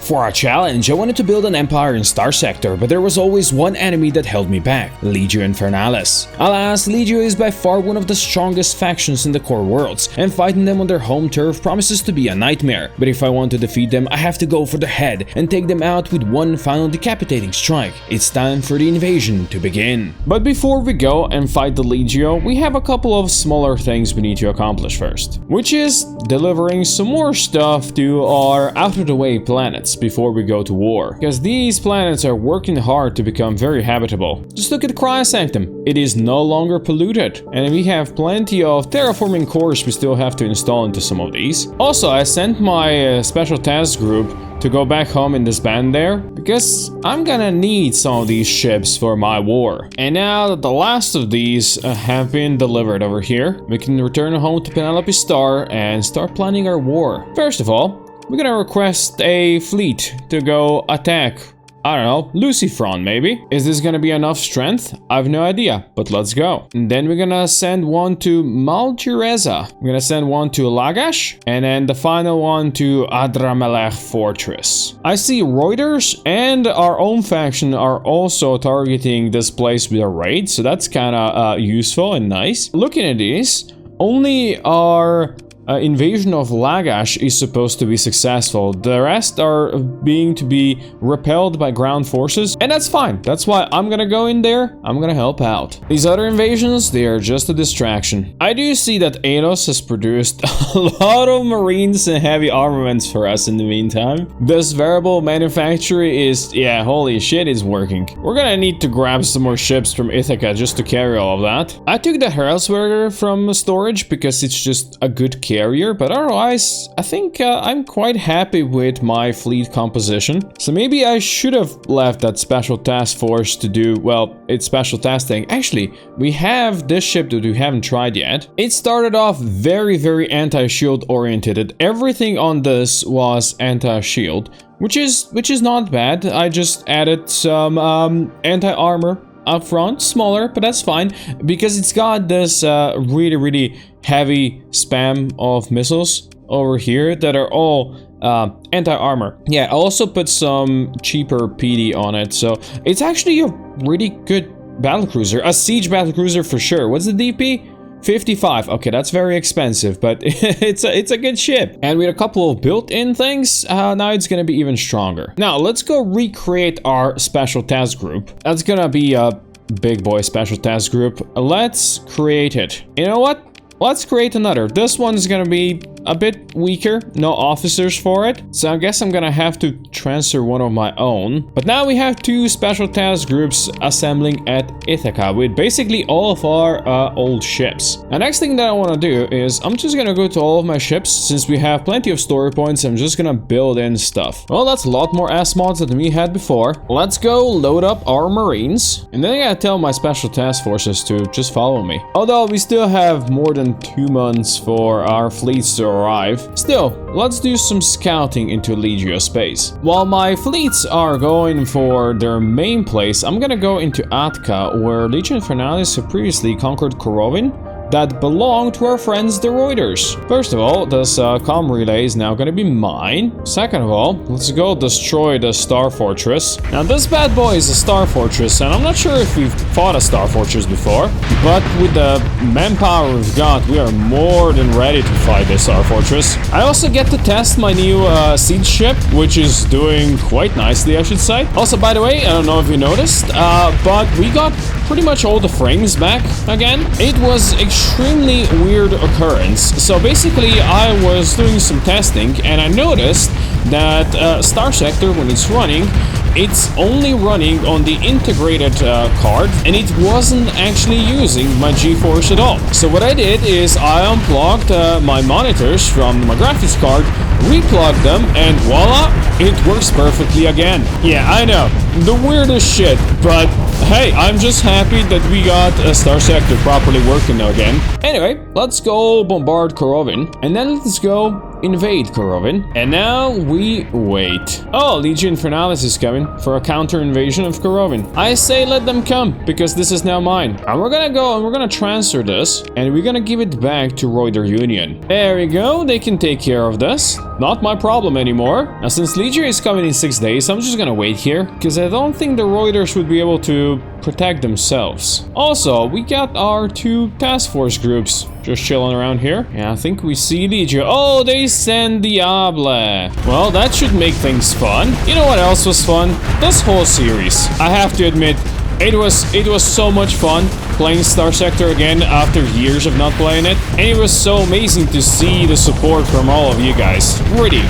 For our challenge, I wanted to build an empire in Starsector, but there was always one enemy that held me back, Legio Infernalis. Alas, Legio is by far one of the strongest factions in the core worlds, and fighting them on their home turf promises to be a nightmare. But if I want to defeat them, I have to go for the head and take them out with one final decapitating strike. It's time for the invasion to begin. But before we go and fight the Legio, we have a couple of smaller things we need to accomplish first, which is delivering some more stuff to our out-of-the-way planets before we go to war, because these planets are working hard to become very habitable. Just look at Cryosanctum, it is no longer polluted, and we have plenty of terraforming cores we still have to install into some of these. Also, I sent my special task group to go back home and disband there, because I'm gonna need some of these ships for my war. And now that the last of these have been delivered over here, we can return home to Penelope Star and start planning our war. First of all, we're gonna request a fleet to go attack, I don't know, Lucifon maybe? Is this gonna be enough strength? I have no idea, but let's go. And then we're gonna send one to Malgereza. We're gonna send one to Lagash, and then the final one to Adramalac Fortress. I see Reuters and our own faction are also targeting this place with a raid, so that's kinda useful and nice. Looking at these, only our invasion of Lagash is supposed to be successful. The rest are being to be repelled by ground forces, and that's fine. That's why I'm gonna go in there. I'm gonna help out. These other invasions, they are just a distraction. I do see that Anos has produced a lot of marines and heavy armaments for us in the meantime. This variable manufacturer is, yeah, holy shit, is working. We're gonna need to grab some more ships from Ithaca just to carry all of that. I took the Herausberger from storage because it's just a good carrier, but otherwise I think I'm quite happy with my fleet composition. So maybe I should have left that special task force to do, well, it's special task thing. Actually, we have this ship that we haven't tried yet. It started off very anti-shield oriented. Everything on this was anti-shield, which is not bad. I just added some anti-armor up front, smaller, but that's fine, because it's got this really heavy spam of missiles over here that are all anti-armor. Yeah, I also put some cheaper PD on it, so it's actually a really good battlecruiser, a siege battlecruiser for sure. What's the DP? 55. Okay, that's very expensive, but it's a good ship. And with a couple of built-in things, now it's gonna be even stronger. Now, let's go recreate our special task group. That's gonna be a big boy special task group. Let's create it. You know what? Let's create another. This one's gonna be a bit weaker, no officers for it, so I guess I'm gonna have to transfer one of my own. But now we have two special task groups assembling at Ithaca with basically all of our old ships. The next thing that I want to do is I'm just gonna go to all of my ships. Since we have plenty of story points, I'm just gonna build in stuff. Well, that's a lot more S mods than we had before. Let's go load up our marines, and then I gotta tell my special task forces to just follow me. Although we still have more than 2 months for our fleets to arrive. Still, let's do some scouting into Legio space. While my fleets are going for their main place, I'm gonna go into Atka, where Legio Infernalis have previously conquered Corovven that belong to our friends the Reuters. First of all, this comm relay is now gonna be mine. Second of all, let's go destroy the Star Fortress. Now this bad boy is a Star Fortress, and I'm not sure if we've fought a Star Fortress before, but with the manpower we've got, we are more than ready to fight this Star Fortress. I also get to test my new siege ship, which is doing quite nicely, I should say. Also, by the way, I don't know if you noticed, but we got pretty much all the frames back again. It was extremely weird occurrence. So basically, I was doing some testing and I noticed that Starsector, when it's running, it's only running on the integrated card, and it wasn't actually using my GeForce at all. So what I did is I unplugged my monitors from my graphics card, replugged them, and voila, it works perfectly again. Yeah, I know, the weirdest shit, but hey, I'm just happy that we got Starsector properly working again. Anyway, let's go bombard Corovven, and then let's go invade Corovven. And now we wait. Oh, Legio Infernalis is coming for a counter invasion of Corovven. I say let them come, because this is now mine. And we're gonna go and we're gonna transfer this, and we're gonna give it back to Reuter Union. There we go, they can take care of this. not my problem anymore. Now, since Legio is coming in 6 days, I'm just gonna wait here, because I don't think the Reuters would be able to protect themselves. Also, we got our 2 task force groups just chilling around here. Yeah, I think we see Legio. Oh, they send Diable. Well, that should make things fun. You know what else was fun? This whole series. I have to admit, it was so much fun playing Starsector again after years of not playing it, and it was so amazing to see the support from all of you guys. Really.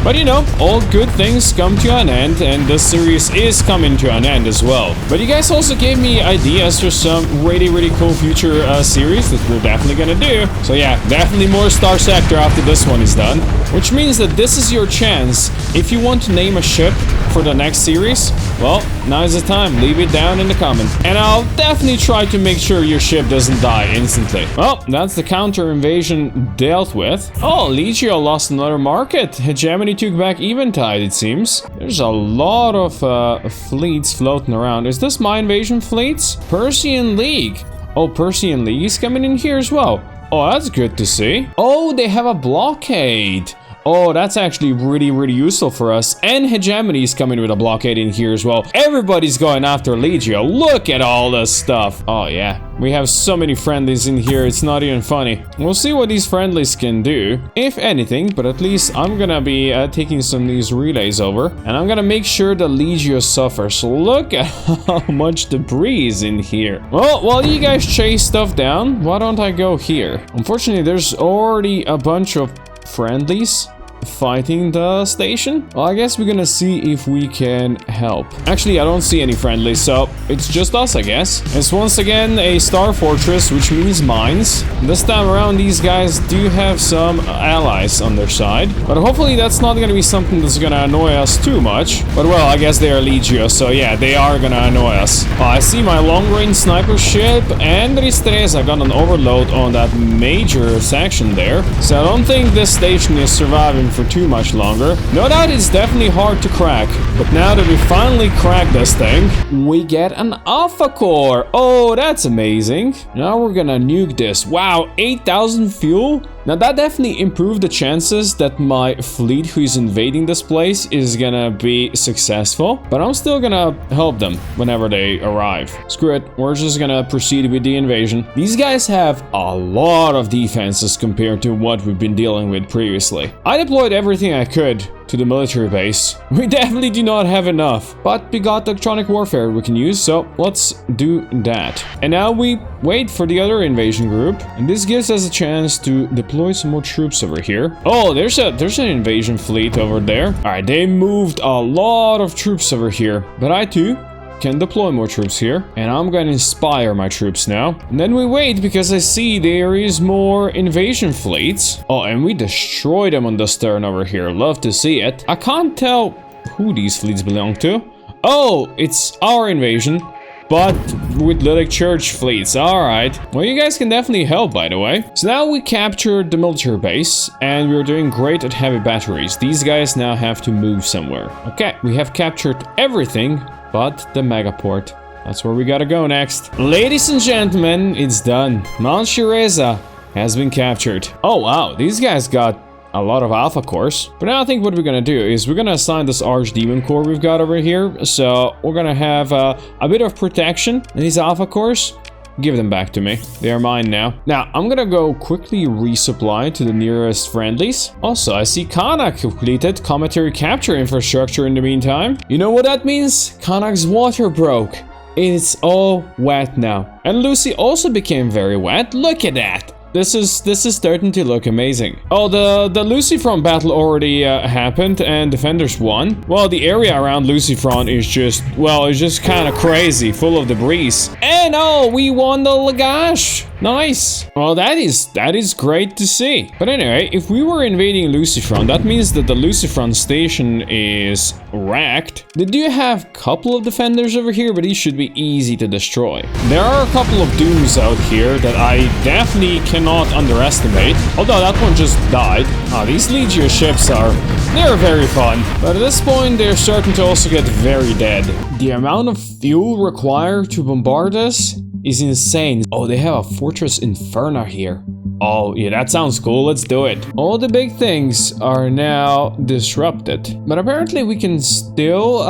But you know, all good things come to an end, and this series is coming to an end as well. But you guys also gave me ideas for some really cool future series that we're definitely gonna do. So yeah, definitely more Starsector after this one is done. Which means that this is your chance. If you want to name a ship for the next series, well, now's the time. Leave it down in the comments. And I'll definitely try to make sure your ship doesn't die instantly. Well, that's the counter invasion dealt with. Oh, Legio lost another market. Hegemony took back Eventide, it seems. There's a lot of fleets floating around. Is this my invasion fleets? Persian League. Oh, Persian League is coming in here as well. Oh, that's good to see. Oh, they have a blockade. Oh, that's actually really useful for us. And Hegemony is coming with a blockade in here as well. Everybody's going after Legio. Look at all this stuff. Oh, yeah. We have so many friendlies in here, it's not even funny. We'll see what these friendlies can do, if anything, but at least I'm gonna be taking some of these relays over. And I'm gonna make sure that Legio suffers. Look at how much debris is in here. Well, while you guys chase stuff down, why don't I go here? Unfortunately, there's already a bunch of friendlies fighting the station. Well, I guess we're gonna see if we can help. Actually, I don't see any friendlies, so it's just us, I guess. It's once again a star fortress, which means mines. This time around, these guys do have some allies on their side, but hopefully that's not gonna be something that's gonna annoy us too much. But well, I guess they are Legio, so yeah, they are gonna annoy us. I see my long-range sniper ship and Ristreza got an overload on that major section there, so I don't think this station is surviving for too much longer. No doubt it's definitely hard to crack, but now that we finally cracked this thing, we get an Alpha Core. Oh, that's amazing. Now we're gonna nuke this. Wow, 8,000 fuel? Now that definitely improved the chances that my fleet who is invading this place is gonna be successful, but I'm still gonna help them whenever they arrive. Screw it, we're just gonna proceed with the invasion. These guys have a lot of defenses compared to what we've been dealing with previously. I deployed everything I could to the military base. We definitely do not have enough, but we got electronic warfare we can use, so let's do that. And now we wait for the other invasion group, and this gives us a chance to deploy some more troops over here. Oh, there's an invasion fleet over there. All right, they moved a lot of troops over here, but I too can deploy more troops here, and I'm gonna inspire my troops now. And then we wait because I see there is more invasion fleets. Oh, and we destroyed them on this turn over here. Love to see it. I can't tell who these fleets belong to. Oh, it's our invasion, but with Lydic Church fleets. Alright. Well, you guys can definitely help, by the way. So now we captured the military base, and we're doing great at heavy batteries. These guys now have to move somewhere. Okay, we have captured everything but the megaport. That's where we gotta go next. Ladies and gentlemen, it's done. Mount Shireza has been captured. Oh wow, these guys got a lot of alpha cores. But now I think what we're gonna do is we're gonna assign this archdemon core we've got over here. So we're gonna have a bit of protection in these alpha cores. Give them back to me. They are mine now. Now, I'm gonna go quickly resupply to the nearest friendlies. Also, I see Karnak completed cometary capture infrastructure in the meantime. You know what that means? Karnak's water broke. It's all wet now. And Lucy also became very wet. Look at that. This is starting to look amazing. Oh, the Lucifon battle already happened and defenders won. Well, the area around Lucifon is just, well, it's just kind of crazy, full of debris. And oh, we won the Lagash. Nice. Well, that is great to see. But anyway, if we were invading Lucifon, that means that the Lucifon station is wrecked. They do have a couple of defenders over here, but these should be easy to destroy. There are a couple of dooms out here that I definitely cannot underestimate. Although that one just died. These Legio ships they're very fun. But at this point, they're starting to also get very dead. The amount of fuel required to bombard us is insane. Oh, they have a Fortress Inferna here. Oh, yeah, that sounds cool. Let's do it. All the big things are now disrupted. But apparently we can still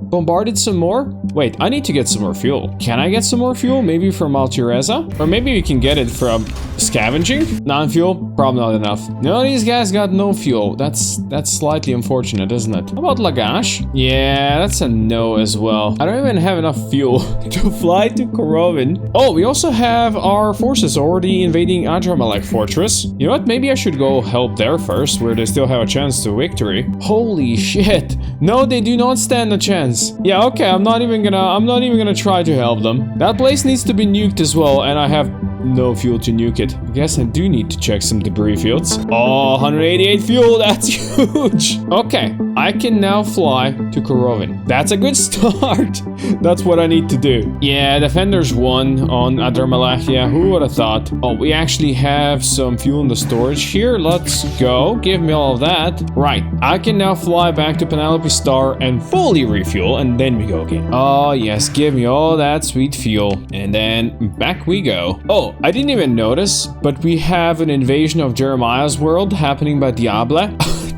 bombard it some more. Wait, I need to get some more fuel. Can I get some more fuel? Maybe from Altireza? Or maybe we can get it from scavenging? Non-fuel? Probably not enough. No, these guys got no fuel. That's slightly unfortunate, isn't it? How about Lagash? Yeah, that's a no as well. I don't even have enough fuel to fly to Corovven. Oh, we also have our forces already invading Adramalac Fortress. You know what? Maybe I should go help there first, where they still have a chance to victory. Holy shit. No, they do not stand a chance. Yeah, okay, I'm not even gonna try to help them. That place needs to be nuked as well, and I have no fuel to nuke it. I guess I do need to check some debris fields. Oh, 188 fuel, that's huge. Okay, I can now fly to Corovven. That's a good start. That's what I need to do. Yeah, Defenders won on Adramalac. Yeah, who would have thought? Oh, we actually have some fuel in the storage here. Let's go. Give me all of that. Right, I can now fly back to Penelope Star and fully refuel, and then we go again. Oh, yes, give me all that sweet fuel. And then back we go. Oh, I didn't even notice, but we have an invasion of Jeremiah's world happening by Diable.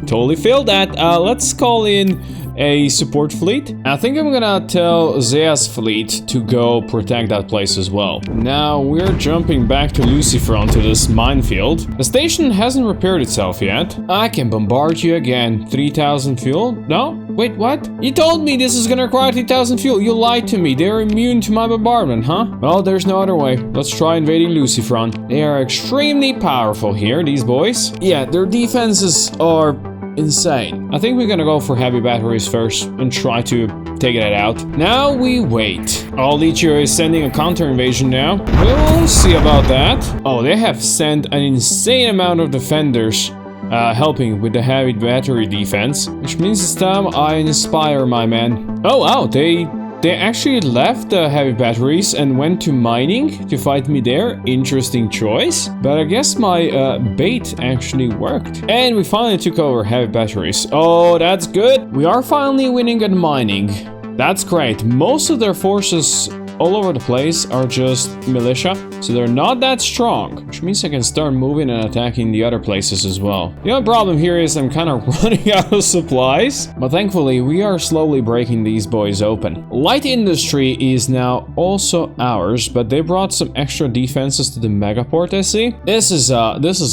Totally failed that. Let's call in a support fleet. I think I'm gonna tell Zea's fleet to go protect that place as well. Now we're jumping back to Lucifon to this minefield. The station hasn't repaired itself yet. I can bombard you again. 3,000 fuel? No? Wait, what? You told me this is gonna require 3,000 fuel. You lied to me. They're immune to my bombardment, huh? Well, there's no other way. Let's try invading Lucifon. They are extremely powerful here, these boys. Yeah, their defenses are insane. I think we're gonna go for heavy batteries first and try to take it out. Now we wait. Oh, Lichio is sending a counter invasion now. We'll see about that. Oh, they have sent an insane amount of defenders helping with the heavy battery defense, which means it's time I inspire my man. Oh wow, they actually left the heavy batteries and went to mining to fight me there. Interesting choice. But I guess my bait actually worked. And we finally took over heavy batteries. Oh, that's good. We are finally winning at mining. That's great. Most of their forces all over the place are just militia, so they're not that strong, which means I can start moving and attacking the other places as well. The only problem here is I'm kind of running out of supplies, but thankfully we are slowly breaking these boys open. Light industry is now also ours, but they brought some extra defenses to the megaport, I see. This is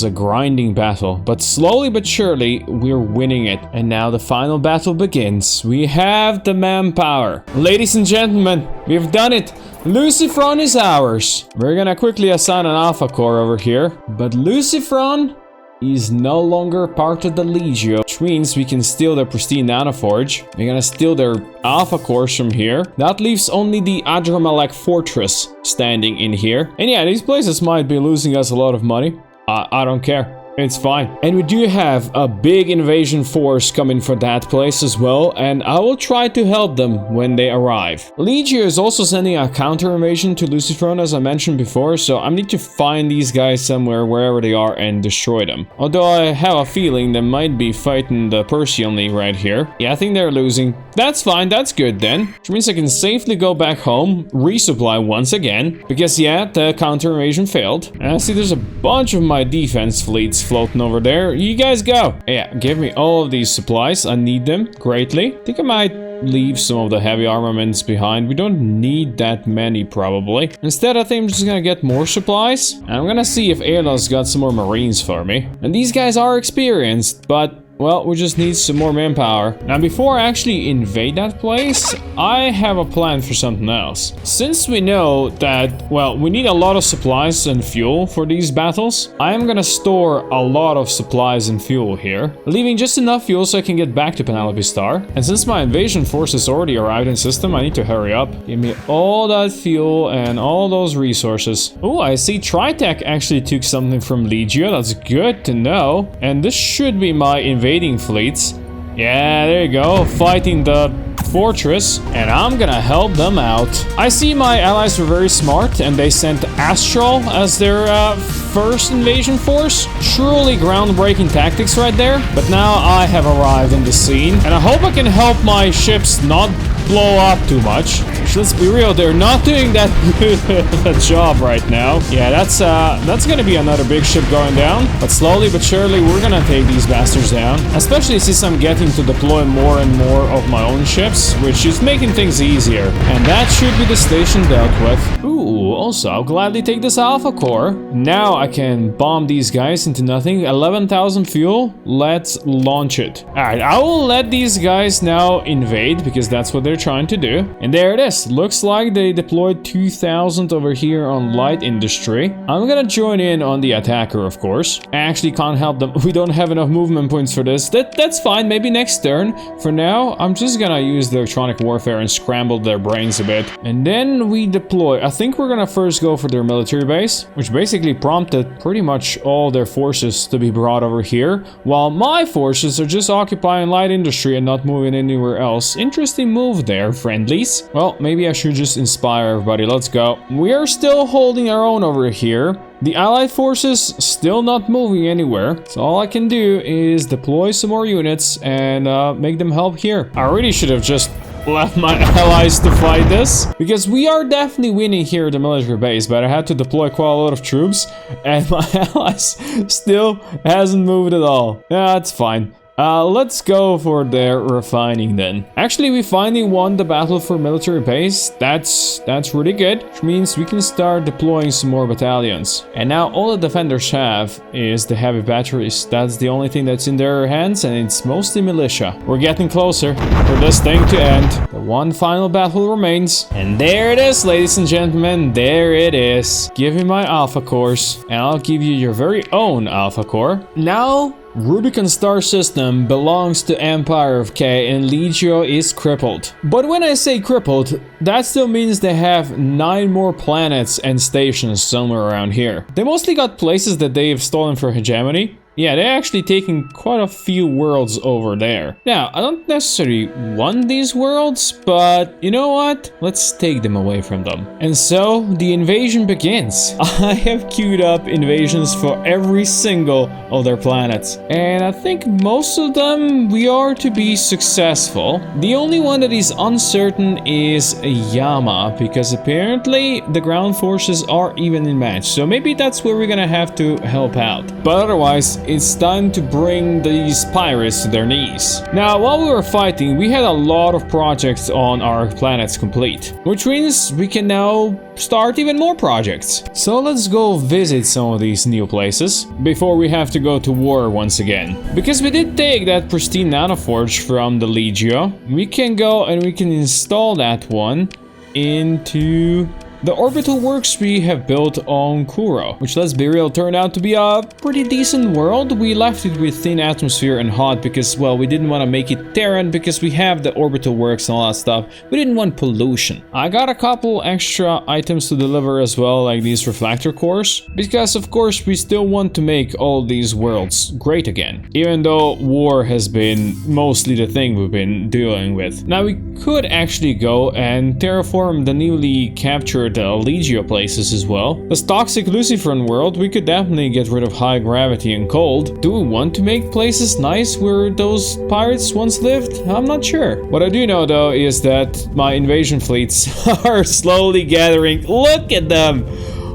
a grinding battle, but slowly but surely we're winning it. And now the final battle begins. We have the manpower. Ladies and gentlemen, we've done it. Lucifon is ours. We're gonna quickly assign an alpha core over here, but Lucifon is no longer part of the Legio, which means we can steal their pristine nanoforge. We're gonna steal their alpha cores from here. That leaves only the Adramalac fortress standing in here. And yeah, these places might be losing us a lot of money. I don't care. It's fine. And we do have a big invasion force coming for that place as well, and I will try to help them when they arrive. Legio is also sending a counter invasion to Lucifon, as I mentioned before, so I need to find these guys somewhere wherever they are and destroy them. Although I have a feeling they might be fighting the Persian League right here. Yeah, I think they're losing. That's fine, that's good then. Which means I can safely go back home, resupply once again, because yeah, the counter invasion failed. And I see there's a bunch of my defense fleets floating over there. You guys go. Yeah, give me all of these supplies. I need them greatly. I think I might leave some of the heavy armaments behind. We don't need that many probably. Instead, I think I'm just gonna get more supplies. And I'm gonna see if Erla's got some more marines for me. And these guys are experienced, but well, we just need some more manpower. Now, before I actually invade that place, I have a plan for something else. Since we know that, well, we need a lot of supplies and fuel for these battles, I am gonna store a lot of supplies and fuel here, leaving just enough fuel so I can get back to Penelope Star. And since my invasion forces already arrived in system, I need to hurry up. Give me all that fuel and all those resources. Oh, I see Tritech actually took something from Legio. That's good to know. And this should be my invading fleets. Yeah, there you go, fighting the fortress, and I'm gonna help them out. I see my allies were very smart and they sent Astral as their first invasion force. Truly groundbreaking tactics right there. But now I have arrived in the scene, and I hope I can help my ships not blow up too much. Let's be real, they're not doing that good a job right now. Yeah, that's gonna be another big ship going down. But slowly but surely, we're gonna take these bastards down. Especially since I'm getting to deploy more and more of my own ships, which is making things easier. And that should be the station dealt with. Ooh, also, I'll gladly take this Alpha Core. Now I can bomb these guys into nothing. 11,000 fuel. Let's launch it. Alright, I will let these guys now invade, because that's what they're trying to do. And there it is. Looks like they deployed 2,000 over here on light industry. I'm gonna join in on the attacker, of course. I actually can't help them. We don't have enough movement points for this. That's fine. Maybe next turn. For now, I'm just gonna use the electronic warfare and scramble their brains a bit. And then we deploy. I think we're gonna first go for their military base, which basically prompted pretty much all their forces to be brought over here, while my forces are just occupying light industry and not moving anywhere else. Interesting move there, friendlies. Well, maybe I should just inspire everybody. Let's go. We are still holding our own over here. The allied forces still not moving anywhere. So all I can do is deploy some more units and make them help here. I really should have just left my allies to fight this, because we are definitely winning here at the military base, but I had to deploy quite a lot of troops and my allies still hasn't moved at all. Yeah, that's fine. Let's go for their refining then. Actually, we finally won the battle for military base. That's really good, which means we can start deploying some more battalions. And now all the defenders have is the heavy batteries. That's the only thing that's in their hands, and it's mostly militia. We're getting closer for this thing to end. The one final battle remains. And there it is, ladies and gentlemen. There it is. Give me my Alpha Cores, and I'll give you your very own Alpha Core. Now, Rubicon star system belongs to Empire of K, and Legio is crippled. But when I say crippled, that still means they have 9 more planets and stations somewhere around here. They mostly got places that they have stolen for hegemony. Yeah, they're actually taking quite a few worlds over there. Now, I don't necessarily want these worlds, but you know what? Let's take them away from them. And so, the invasion begins. I have queued up invasions for every single of their planets. And I think most of them we are to be successful. The only one that is uncertain is Yama, because apparently the ground forces are evenly matched. So maybe that's where we're gonna have to help out. But otherwise, it's time to bring these pirates to their knees. Now, while we were fighting, we had a lot of projects on our planets complete, which means we can now start even more projects. So let's go visit some of these new places before we have to go to war once again. Because we did take that pristine nanoforge from the Legio, we can go and we can install that one into the orbital works we have built on Kuro, which, let's be real, turned out to be a pretty decent world. We left it with thin atmosphere and hot because, well, we didn't want to make it Terran because we have the orbital works and all that stuff. We didn't want pollution. I got a couple extra items to deliver as well, like these reflector cores, because of course we still want to make all these worlds great again, even though war has been mostly the thing we've been dealing with. Now, we could actually go and terraform the newly captured Legio places as well. This toxic Lucifon world, we could definitely get rid of high gravity and cold. Do we want to make places nice where those pirates once lived? I'm not sure. What I do know though is that my invasion fleets are slowly gathering. Look at them!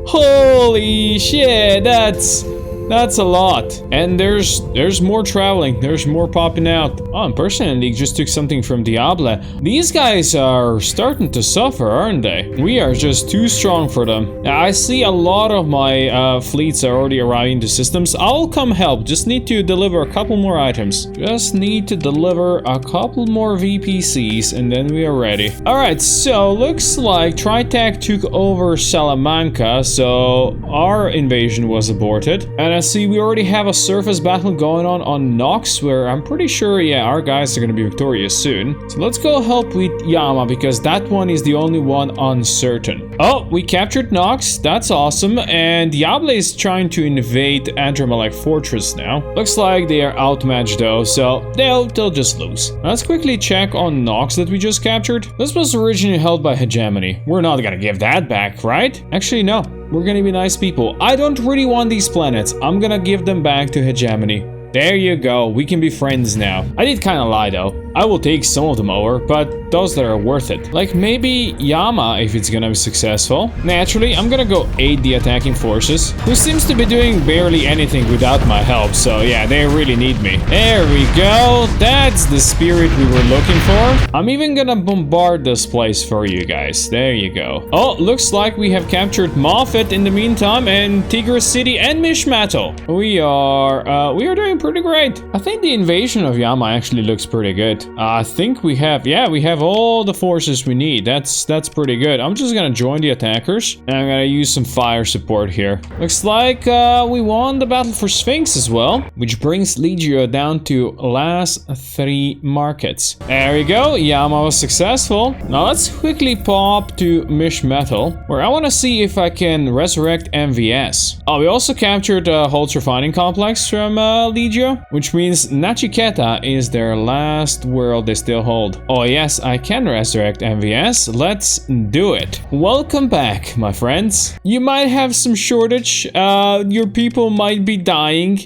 Holy shit, that's a lot. And there's more traveling. There's more popping out. Oh, and personally just took something from Diablo. These guys are starting to suffer, aren't they? We are just too strong for them. I see a lot of my fleets are already arriving to systems. I'll come help. Just need to deliver a couple more items. Just need to deliver a couple more VPCs and then we are ready. Alright, so looks like Tritech took over Salamanca, so our invasion was aborted. And I see we already have a surface battle going on Nox, where I'm pretty sure, yeah, our guys are gonna be victorious soon. So let's go help with Yama, because that one is the only one uncertain. Oh, we captured Nox. That's awesome. And Diablo is trying to invade Adramalac Fortress now. Looks like they are outmatched though, so they'll just lose. Let's quickly check on Nox that we just captured. This was originally held by Hegemony. We're not gonna give that back, right? Actually, no. We're gonna be nice people. I don't really want these planets. I'm gonna give them back to Hegemony. There you go, we can be friends now. I did kinda lie though. I will take some of them over, but those that are worth it. Like maybe Yama if it's gonna be successful. Naturally, I'm gonna go aid the attacking forces, who seems to be doing barely anything without my help, so yeah, they really need me. There we go, that's the spirit we were looking for. I'm even gonna bombard this place for you guys. There you go. Oh, looks like we have captured Moffat in the meantime, and Tigris City and Mishmato. We are doing pretty great. I think the invasion of Yama actually looks pretty good. I think we have all the forces we need. That's pretty good. I'm just gonna join the attackers, and I'm gonna use some fire support here. Looks like we won the battle for Sphinx as well, which brings Legio down to last 3 markets. There we go, Yama was successful. Now let's quickly pop to Mishmetal, where I want to see if I can resurrect MVS. Oh, we also captured Holt's refining complex from Legio, which means Nachiketa is their last world they still hold. Oh yes, I can resurrect MVS. Let's do it. Welcome back, my friends. You might have some shortage. Your people might be dying.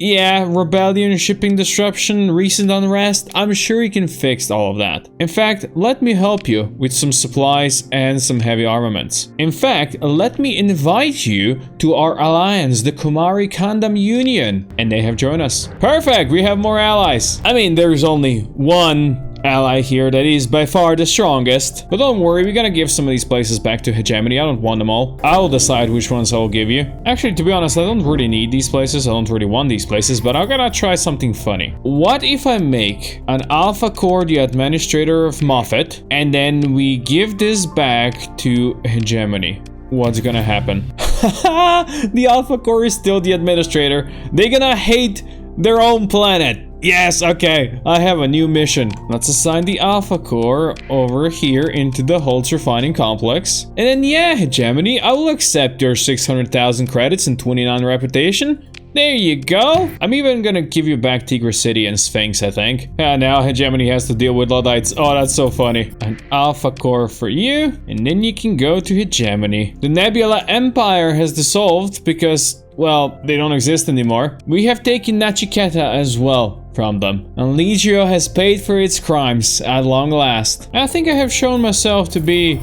Yeah, rebellion, shipping disruption, recent unrest. I'm sure you can fix all of that. In fact, let me help you with some supplies and some heavy armaments. In fact, let me invite you to our alliance, the Kumari Kandam Union. And they have joined us. Perfect, we have more allies. I mean, there's only one ally here that is by far the strongest, but don't worry, we're gonna give some of these places back to hegemony. I don't want them all. I'll decide which ones I'll give you. Actually, to be honest, I don't really need these places. I don't really want these places, but I'm gonna try something funny. What if I make an Alpha Core the administrator of Moffat, and then we give this back to hegemony? What's gonna happen? The Alpha Core is still the administrator. They're gonna hate their own planet. Yes, okay, I have a new mission. Let's assign the Alpha Core over here into the Holtz refining complex. And then yeah, hegemony, I will accept your 600,000 credits and 29 reputation. There you go. I'm even gonna give you back Tigris City and Sphinx, I think. Yeah, now hegemony has to deal with Luddites. Oh, that's so funny. An Alpha Core for you, and then you can go to hegemony. The Nebula Empire has dissolved because, well, they don't exist anymore. We have taken Nachiketa as well from them. And Legio has paid for its crimes at long last. I think I have shown myself to be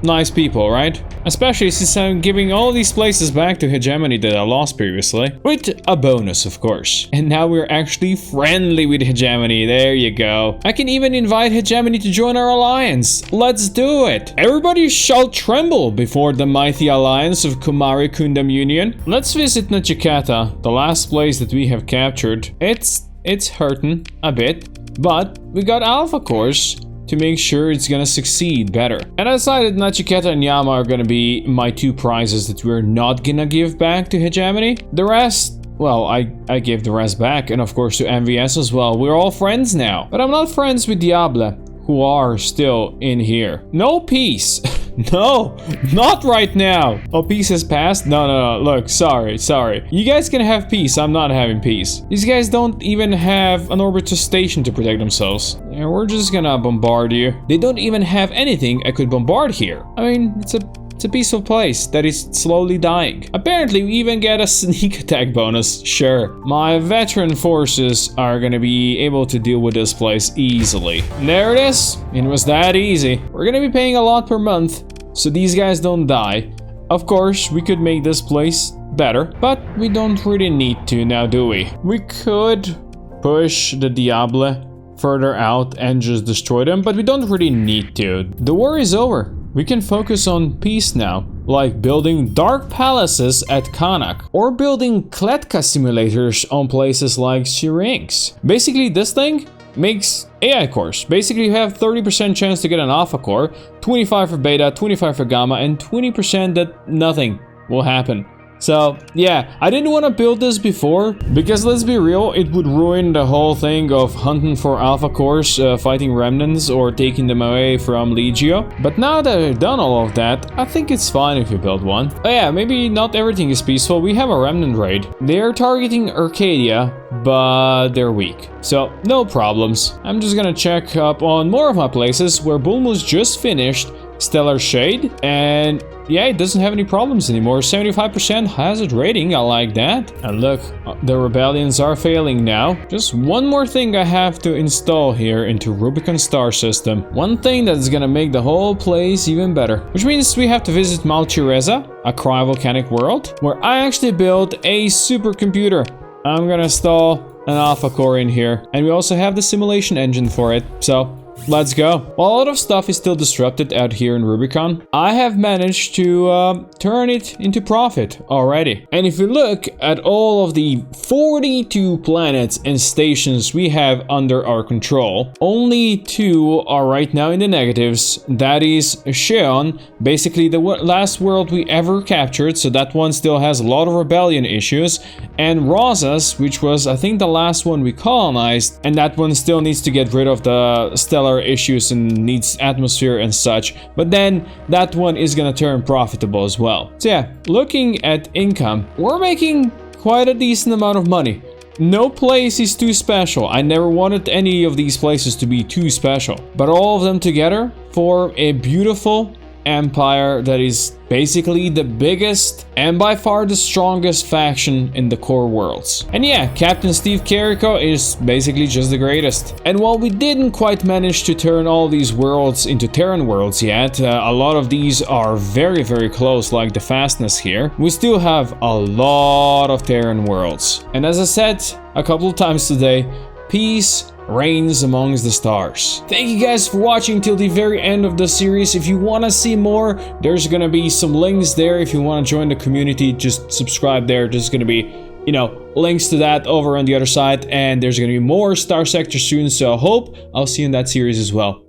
nice people, right? Especially since I'm giving all these places back to hegemony that I lost previously. With a bonus, of course. And now we're actually friendly with hegemony. There you go. I can even invite hegemony to join our alliance. Let's do it. Everybody shall tremble before the mighty alliance of Kumari Kundam Union. Let's visit Nachiketa, the last place that we have captured. It's hurting a bit, but we got Alpha Cores to make sure it's gonna succeed better. And I decided Nachiketa and Yama are gonna be my 2 prizes that we're not gonna give back to hegemony. The rest, well, I gave the rest back, and of course to MVS as well. We're all friends now. But I'm not friends with Diable, who are still in here. No peace. No, not right now. Oh, peace has passed? No, look, sorry. You guys can have peace, I'm not having peace. These guys don't even have an orbital station to protect themselves. Yeah, we're just gonna bombard you. They don't even have anything I could bombard here. I mean, it's a peaceful place that is slowly dying. Apparently, we even get a sneak attack bonus. Sure. My veteran forces are gonna be able to deal with this place easily. And there it is. It was that easy. We're gonna be paying a lot per month, so these guys don't die. Of course, we could make this place better, but we don't really need to now, do we? We could push the Diable further out and just destroy them, but we don't really need to. The war is over. We can focus on peace now, like building dark palaces at Kanak, or building Kletka simulators on places like Syrinx. Basically, this thing makes AI cores. Basically, you have 30% chance to get an Alpha Core, 25 for Beta, 25 for Gamma, and 20% that nothing will happen. So, yeah, I didn't want to build this before, because let's be real, it would ruin the whole thing of hunting for Alpha Cores, fighting remnants, or taking them away from Legio. But now that I've done all of that, I think it's fine if you build one. Oh yeah, maybe not everything is peaceful. We have a remnant raid. They're targeting Arcadia, but they're weak. So, no problems. I'm just gonna check up on more of my places where Bulmus just finished Stellar Shade, and yeah, it doesn't have any problems anymore. 75% hazard rating, I like that. And look, the rebellions are failing now. Just one more thing I have to install here into Rubicon star system. One thing that's gonna make the whole place even better. Which means we have to visit Malchireza, a cryovolcanic world, where I actually built a supercomputer. I'm gonna install an alpha core in here. And we also have the simulation engine for it, so let's go. While a lot of stuff is still disrupted out here in Rubicon, I have managed to turn it into profit already. And if you look at all of the 42 planets and stations we have under our control, only 2 are right now in the negatives. That is Sheon, basically the last world we ever captured, so that one still has a lot of rebellion issues, and Rosas, which was I think the last one we colonized, and that one still needs to get rid of the stellar issues and needs atmosphere and such, but then that one is gonna turn profitable as well. So yeah, looking at income, we're making quite a decent amount of money. No place is too special. I never wanted any of these places to be too special, but all of them together form a beautiful empire that is basically the biggest and by far the strongest faction in the core worlds. And yeah, Captain Steve Carrico is basically just the greatest. And while we didn't quite manage to turn all these worlds into Terran worlds yet, a lot of these are very close, like the fastness here, we still have a lot of Terran worlds. And as I said a couple of times today, peace reigns amongst the stars. Thank you guys for watching till the very end of the series. If you want to see more, there's gonna be some links there. If you want to join the community, just subscribe there. There's gonna be, you know, links to that over on the other side, and there's gonna be more Starsector soon, so I hope I'll see you in that series as well.